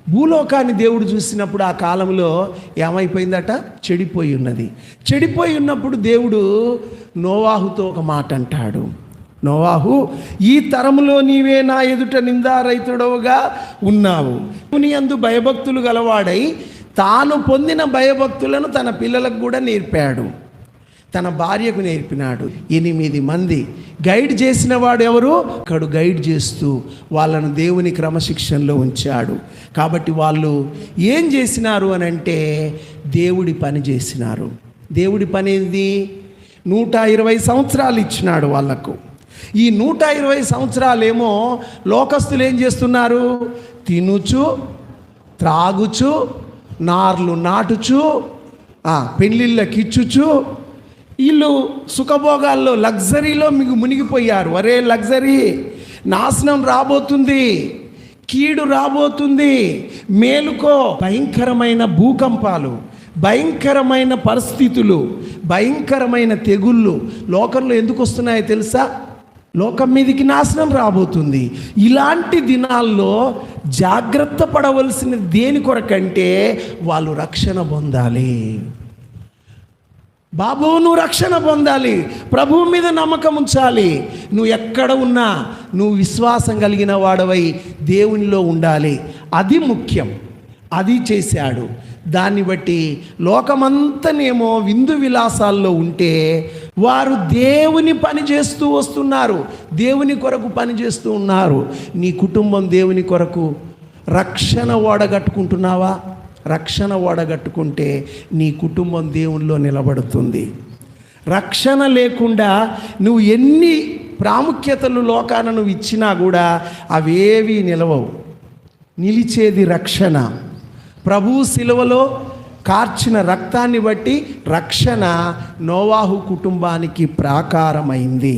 భూలోకాన్ని దేవుడు చూసినప్పుడు ఆ కాలంలో ఏమైపోయిందట? చెడిపోయి ఉన్నది. చెడిపోయి ఉన్నప్పుడు దేవుడు నోవాహుతో ఒక మాట అంటాడు. నోవాహు, ఈ తరములో నీవే నా ఎదుట నిందారహితుడవుగా ఉన్నావు. నీ యందు భయభక్తులు గలవాడై తాను పొందిన భయభక్తులను తన పిల్లలకు కూడా నేర్పాడు, తన భార్యకు నేర్పినాడు. 8 మంది గైడ్ చేసిన వాడు ఎవరు? అక్కడు గైడ్ చేస్తూ వాళ్ళను దేవుని క్రమశిక్షణలో ఉంచాడు. కాబట్టి వాళ్ళు ఏం చేసినారు అని అంటే దేవుడి పని చేసినారు. దేవుడి పని ఏంది? 120 సంవత్సరాలు ఇచ్చినాడు వాళ్లకు. ఈ 120 సంవత్సరాలేమో లోకస్తులు ఏం చేస్తున్నారు? తినుచు, త్రాగుచు, నార్లు నాటుచు, పెళ్ళిళ్ళకి ఇచ్చుచు, వీళ్ళు సుఖభోగాల్లో లగ్జరీలో మీకు మునిగిపోయారు. అరే లగ్జరీ, నాశనం రాబోతుంది, కీడు రాబోతుంది, మేలుకో. భయంకరమైన భూకంపాలు, భయంకరమైన పరిస్థితులు, భయంకరమైన తెగుళ్ళు లోకంలో ఎందుకు వస్తున్నాయో తెలుసా? లోకం మీదకి నాశనం రాబోతుంది. ఇలాంటి దినాల్లో జాగ్రత్త పడవలసిన దేని కొరకంటే వాళ్ళు రక్షణ పొందాలి. బాబు, నువ్వు రక్షణ పొందాలి, ప్రభువు మీద నమ్మకం ఉంచాలి. నువ్వు ఎక్కడ ఉన్నా నువ్వు విశ్వాసం కలిగిన వాడవై దేవునిలో ఉండాలి. అది ముఖ్యం. అది చేశాడు. దాన్ని బట్టి లోకమంతనేమో విందు విలాసాల్లో ఉంటే వారు దేవుని పని చేస్తూ వస్తున్నారు, దేవుని కొరకు పని చేస్తూ ఉన్నారు. నీ కుటుంబం దేవుని కొరకు రక్షణ ఓడగట్టుకుంటున్నావా? రక్షణ ఓడగట్టుకుంటే నీ కుటుంబం దేవునిలో నిలబడుతుంది. రక్షణ లేకుండా నువ్వు ఎన్ని ప్రాముఖ్యతలు లోకాన నువ్వు ఇచ్చినా కూడా అవేవి నిలవవు. నిలిచేది రక్షణ. ప్రభువు శిలువలో కార్చిన రక్తాన్ని బట్టి రక్షణ నోవాహు కుటుంబానికి ప్రాకారమైంది.